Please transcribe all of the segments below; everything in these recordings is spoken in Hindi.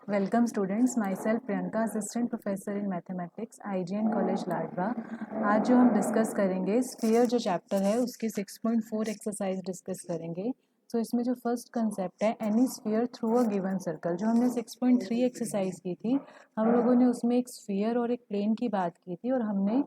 Welcome students, my self Priyanka, assistant professor in mathematics, IGN college Ladwa. आज जो हम डिस्कस करेंगे स्फीयर जो चैप्टर है उसकी 6.4 एक्सरसाइज डिस्कस करेंगे। तो इसमें जो फर्स्ट कंसेप्ट है any sphere through a given circle, जो हमने 6.3 एक्सरसाइज की थी, हम लोगों ने उसमें एक स्फीयर और एक प्लेन की बात की थी और हमने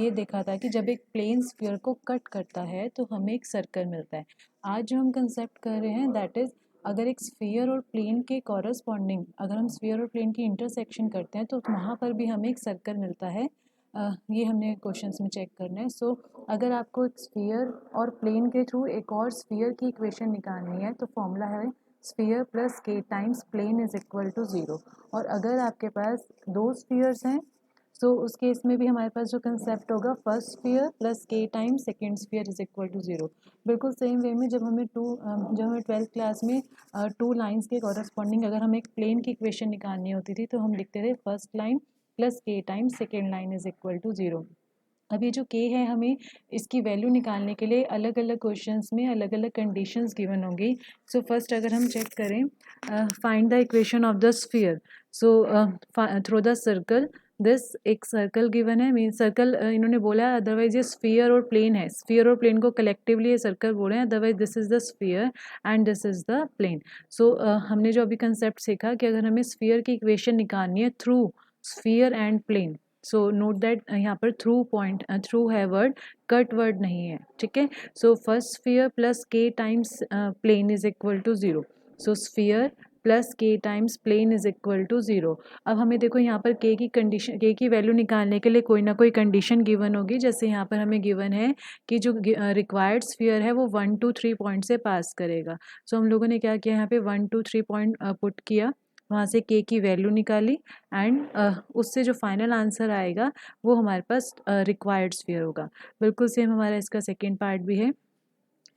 ये देखा था कि जब एक प्लेन स्फीयर को कट करता है तो हमें एक सर्कल मिलता है। आज जो हम कंसेप्ट कर रहे हैं दैट इज़ अगर एक स्फीयर और प्लेन के कॉरस्पॉन्डिंग अगर हम स्फीयर और प्लेन की इंटरसेक्शन करते हैं तो वहाँ पर भी हमें एक सर्कल मिलता है। ये हमने क्वेश्चंस में चेक करना है। सो अगर आपको एक स्फीयर और प्लेन के थ्रू एक और स्फीयर की इक्वेशन निकालनी है तो फॉर्मूला है sphere plus k times plane is equal to zero. और अगर आपके पास दो स्फीयर्स हैं सो उस केस में भी हमारे पास जो कंसेप्ट होगा first sphere plus k time second sphere is equal to zero. बिल्कुल सेम वे में जब हमें 12th क्लास में टू लाइंस के कॉरस्पॉन्डिंग अगर हमें एक प्लेन की इक्वेशन निकालनी होती थी तो हम लिखते थे first line plus k time second line is equal to zero. अब ये जो के है हमें इसकी वैल्यू निकालने के लिए अलग अलग क्वेश्चंस में अलग अलग कंडीशंस गिवन होंगी। सो फर्स्ट अगर हम चेक करें find the equation of the sphere. So through the circle this एक सर्कल गिवन है, मीन सर्कल इन्होंने बोला है, अदरवाइज ये स्फीयर और प्लेन है, स्फीयर और प्लेन को कलेक्टिवली ये सर्कल बोल रहे हैं, otherwise this is the sphere and this is the plane. So हमने जो अभी कंसेप्ट सीखा कि अगर हमें स्फीयर की इक्वेशन निकालनी है through sphere and plane, so note that यहाँ पर थ्रू पॉइंट थ्रू है वर्ड, कट वर्ड नहीं है, ठीक है। So first sphere plus k times plane is equal to zero. So sphere plus k times plane is equal to zero. अब हमें देखो यहाँ पर के की कंडीशन, के की वैल्यू निकालने के लिए कोई ना कोई कंडीशन गिवन होगी। जैसे यहाँ पर हमें गिवन है कि जो रिक्वायर्ड स्फीयर है वो 1 to 3 पॉइंट से पास करेगा। सो हम लोगों ने क्या किया, यहाँ पे 1 to 3 पॉइंट पुट किया, वहाँ से के की वैल्यू निकाली एंड उससे जो फाइनल आंसर आएगा वो हमारे पास रिक्वायर्ड स्फीयर होगा। बिल्कुल सेम हमारा इसका सेकेंड पार्ट भी है।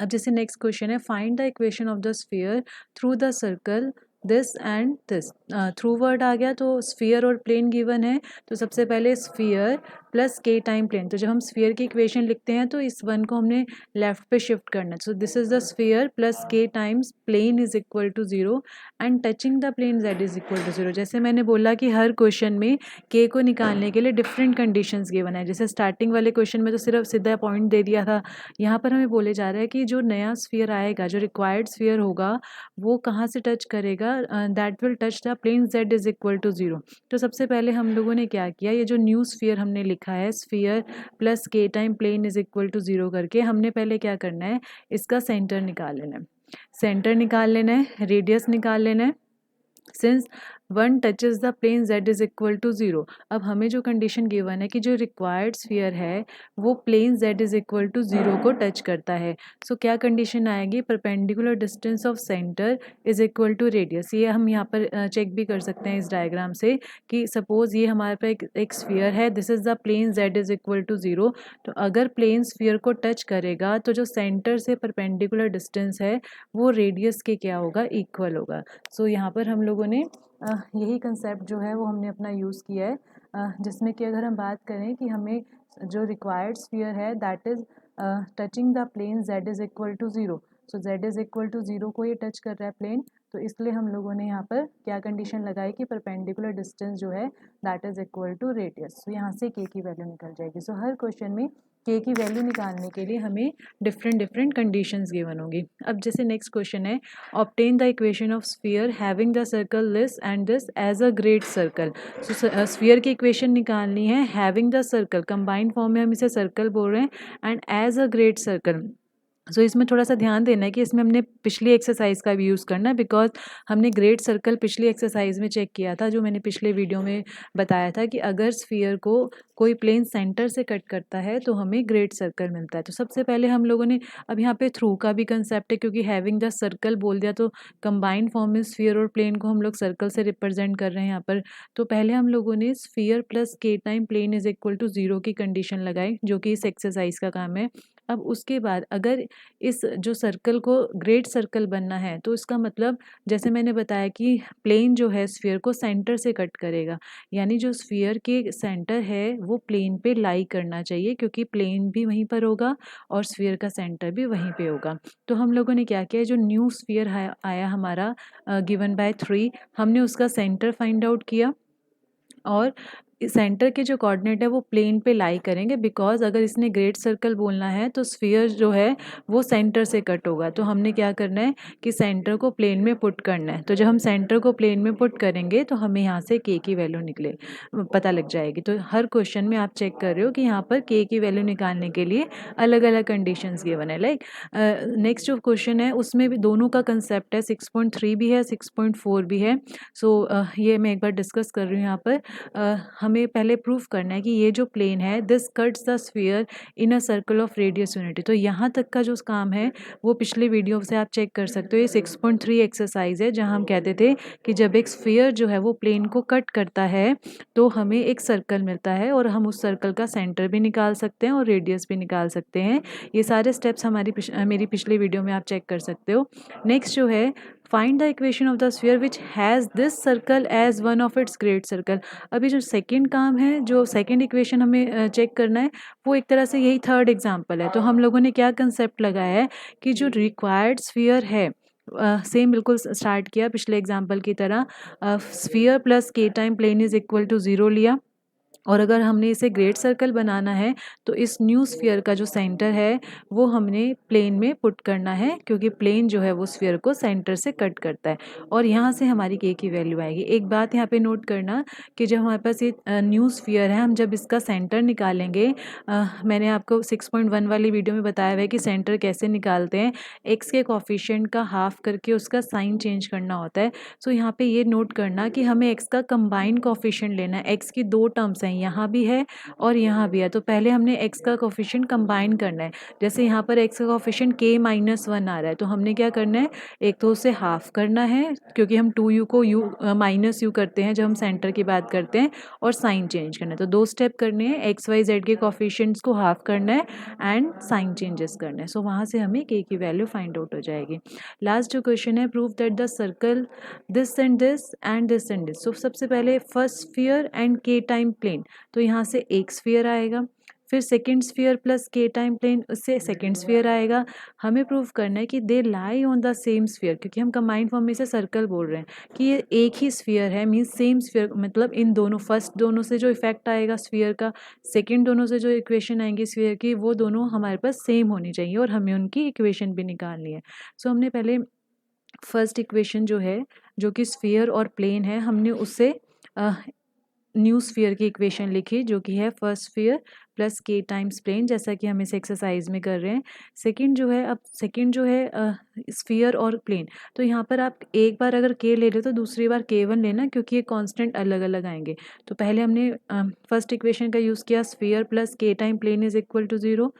अब जैसे नेक्स्ट क्वेश्चन है find the equation of the sphere through the circle this and this. Through word आ गया तो स्फीयर और प्लेन गिवन है, तो सबसे पहले sphere plus k time plane, तो जब हम स्फीयर की इक्वेशन लिखते हैं तो इस वन को हमने लेफ्ट पे शिफ्ट करना है। So this is the sphere plus k times plane is equal to zero and touching the plane Z is equal to zero. जैसे मैंने बोला कि हर क्वेश्चन में के को निकालने के लिए डिफरेंट कंडीशंस गिवन है। जैसे स्टार्टिंग वाले क्वेश्चन में तो सिर्फ सीधा पॉइंट दे दिया था, यहाँ पर हमें बोले जा रहा है कि जो नया स्फीयर आएगा, जो रिक्वायर्ड स्फीयर होगा, वो कहाँ से टच करेगा, that will touch the plane Z is equal to zero. तो सबसे पहले हम लोगों ने क्या किया, ये जो न्यू स्फीयर हमने लिखा है sphere plus k time plane is equal to zero करके, हमने पहले क्या करना है, इसका सेंटर निकाल लेना है, सेंटर निकाल लेना है, रेडियस निकाल लेना है। Since one touches the plane z is equal to zero, अब हमें जो कंडीशन गिवन है कि जो रिक्वायर्ड स्फीयर है वो plane z is equal to zero को टच करता है। सो क्या कंडीशन आएगी, perpendicular distance of centre is equal to radius. ये हम यहाँ पर चेक भी कर सकते हैं इस डायग्राम से कि सपोज ये हमारे पास एक स्फीयर है, this is the plane z is equal to zero, तो अगर प्लेन स्फीयर को टच करेगा तो जो सेंटर से परपेंडिकुलर डिस्टेंस है वो रेडियस के क्या होगा, इक्वल होगा। सो यहाँ पर हम लोगों ने यही कंसेप्ट जो है वो हमने अपना यूज़ किया है, जिसमें कि अगर हम बात करें कि हमें जो रिक्वायर्ड स्फीयर है that is touching the plane z is equal to zero. So z is equal to zero को ये टच कर रहा है प्लेन, तो इसलिए हम लोगों ने यहाँ पर क्या कंडीशन लगाई कि परपेंडिकुलर डिस्टेंस जो है that is equal to radius. So यहाँ से के की वैल्यू निकल जाएगी। सो हर क्वेश्चन में के की वैल्यू निकालने के लिए हमें डिफरेंट कंडीशंस गिवन होंगी। अब जैसे नेक्स्ट क्वेश्चन है obtain the equation of sphere having the circle this and this as a great circle। so sphere की इक्वेशन निकालनी है, having the circle combined form में हम इसे सर्कल बोल रहे हैं, and as a great circle. So इसमें थोड़ा सा ध्यान देना है कि इसमें हमने पिछली एक्सरसाइज का भी यूज़ करना है, बिकॉज हमने ग्रेट सर्कल पिछली एक्सरसाइज में चेक किया था, जो मैंने पिछले वीडियो में बताया था कि अगर स्फीयर को कोई प्लेन सेंटर से कट करता है तो हमें ग्रेट सर्कल मिलता है। तो सबसे पहले हम लोगों ने, अब यहाँ पे थ्रू का भी कंसेप्ट है क्योंकि हैविंग द सर्कल बोल दिया तो कंबाइंड फॉर्म में स्फीयर और प्लेन को हम लोग सर्कल से रिप्रेजेंट कर रहे हैं यहाँ पर। तो पहले हम लोगों ने sphere plus k time plane is equal to zero की कंडीशन लगाई, जो कि इस एक्सरसाइज का काम है। अब उसके बाद अगर इस जो सर्कल को ग्रेट सर्कल बनना है तो इसका मतलब जैसे मैंने बताया कि प्लेन जो है स्फीयर को सेंटर से कट करेगा, यानी जो स्फीयर के सेंटर है वो प्लेन पे लाई करना चाहिए, क्योंकि प्लेन भी वहीं पर होगा और स्फीयर का सेंटर भी वहीं पे होगा। तो हम लोगों ने क्या किया, जो न्यू स्फीयर आया हमारा गिवन बाय 3, हमने उसका सेंटर फाइंड आउट किया और सेंटर के जो कोऑर्डिनेट है वो प्लेन पे लाई करेंगे, बिकॉज अगर इसने ग्रेट सर्कल बोलना है तो स्फीयर जो है वो सेंटर से कट होगा। तो हमने क्या करना है कि सेंटर को प्लेन में पुट करना है। तो जब हम सेंटर को प्लेन में पुट करेंगे तो हमें यहाँ से के की वैल्यू निकले पता लग जाएगी। तो हर क्वेश्चन में आप चेक कर रहे हो कि यहाँ पर के की वैल्यू निकालने के लिए अलग अलग कंडीशंस गिवन है। लाइक नेक्स्ट जो क्वेश्चन है उसमें भी दोनों का कंसेप्ट है, 6.3 भी है 6.4 भी है। सो ये मैं एक बार डिस्कस कर रही हूँ। यहाँ पर हमें पहले प्रूफ करना है कि ये जो प्लेन है this cuts the sphere in a circle of radius unity. तो यहाँ तक का जो काम है वो पिछले वीडियो से आप चेक कर सकते हो। ये 6.3 एक्सरसाइज है जहाँ हम कहते थे कि जब एक स्फीयर जो है वो प्लेन को कट करता है तो हमें एक सर्कल मिलता है और हम उस सर्कल का सेंटर भी निकाल सकते हैं और रेडियस भी निकाल सकते हैं। ये सारे स्टेप्स मेरी पिछली वीडियो में आप चेक कर सकते हो। नेक्स्ट जो है find the equation of the sphere which has this circle as one of its great circle. अभी जो सेकंड काम है, जो सेकंड इक्वेशन हमें चेक करना है, वो एक तरह से यही थर्ड एग्जांपल है। तो हम लोगों ने क्या कंसेप्ट लगाया है कि जो रिक्वायर्ड स्फीयर है सेम बिल्कुल स्टार्ट किया पिछले एग्जाम्पल की तरह, sphere plus k time plane is equal to 0 लिया। और अगर हमने इसे ग्रेट सर्कल बनाना है तो इस न्यू स्फीयर का जो सेंटर है वो हमने प्लेन में पुट करना है, क्योंकि प्लेन जो है वो स्फीयर को सेंटर से कट करता है और यहाँ से हमारी के की वैल्यू आएगी। एक बात यहाँ पे नोट करना कि जब हमारे पास ये न्यू स्फीयर है, हम जब इसका सेंटर निकालेंगे, मैंने आपको 6.1 वाली वीडियो में बताया हुआ है कि सेंटर कैसे निकालते हैं। एक्स के कोफिशिएंट का हाफ करके उसका साइन चेंज करना होता है। सो यहाँ पे ये नोट करना कि हमें एक्स का कंबाइंड कोफिशिएंट लेना है। एक्स की दो टर्म्स हैं, यहाँ भी है और यहाँ भी है, तो पहले हमने x का कोफिशिएंट कंबाइन करना है। जैसे यहाँ पर x का कोफिशिएंट k-1 आ रहा है तो हमने क्या करना है, एक तो उसे हाफ करना है, क्योंकि हम 2u को -u करते हैं जब हम सेंटर की बात करते हैं, और साइन चेंज करना है। तो दो स्टेप करने हैं, x y z के कोफिशिएंट्स को हाफ करना है एंड साइन चेंजेस करना है। सो वहाँ से हमें k की वैल्यू फाइंड आउट हो जाएगी। लास्ट जो क्वेश्चन है, prove that the circle this and this and this and this. So सबसे पहले first sphere and k time plane, तो यहाँ से एक स्फीयर आएगा, फिर second sphere plus k time plane, उससे सेकेंड स्फीयर आएगा। हमें प्रूव करना है कि they lie on the same sphere, क्योंकि हम कंबाइंड फॉर्म में से सर्कल बोल रहे हैं कि ये एक ही स्फीयर है, मीन्स सेम स्फीयर, मतलब इन दोनों फर्स्ट दोनों से जो इफेक्ट आएगा स्फीयर का, सेकेंड दोनों से जो इक्वेशन आएंगी स्फीयर की, वो दोनों हमारे पास सेम होनी चाहिए और हमें उनकी इक्वेशन भी निकालनी है। सो हमने पहले फर्स्ट इक्वेशन जो है, जो कि स्फीयर और प्लेन है, हमने उससे न्यू स्फीयर की इक्वेशन लिखी, जो कि है first sphere plus k times plane, जैसा कि हम इस एक्सरसाइज में कर रहे हैं। सेकंड जो है, अब सेकंड जो है स्फीयर और प्लेन, तो यहाँ पर आप एक बार अगर के ले लो तो दूसरी बार k1 लेना, क्योंकि ये कांस्टेंट अलग अलग आएंगे। तो पहले हमने फर्स्ट इक्वेशन का यूज़ किया, sphere plus k time plane is equal to 0।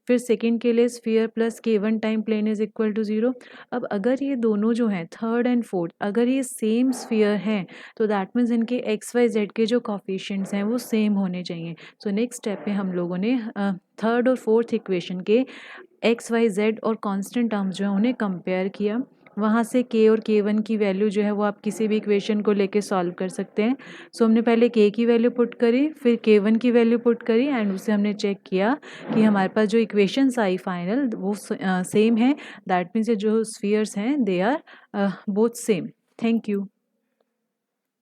फिर सेकंड के लिए sphere plus k1 time plane is equal to 0। अब अगर ये दोनों जो हैं थर्ड एंड फोर्थ, अगर ये सेम स्फीयर हैं तो दैट मीन्स इनके एक्स वाई जेड के जो कोफिशिएंट्स हैं वो सेम होने चाहिए। सो नेक्स्ट स्टेप पे हम लोगों ने थर्ड और फोर्थ इक्वेशन के एक्स वाई जेड और कांस्टेंट टर्म्स जो हैं उन्हें कंपेयर किया। वहाँ से k और k1 की वैल्यू जो है वो आप किसी भी इक्वेशन को लेके सॉल्व कर सकते हैं। सो हमने पहले k की वैल्यू पुट करी, फिर k1 की वैल्यू पुट करी एंड उसे हमने चेक किया कि हमारे पास जो इक्वेशंस आई फाइनल वो सेम है। दैट मीन्स जो स्फीयर्स हैं they are both same. Thank you.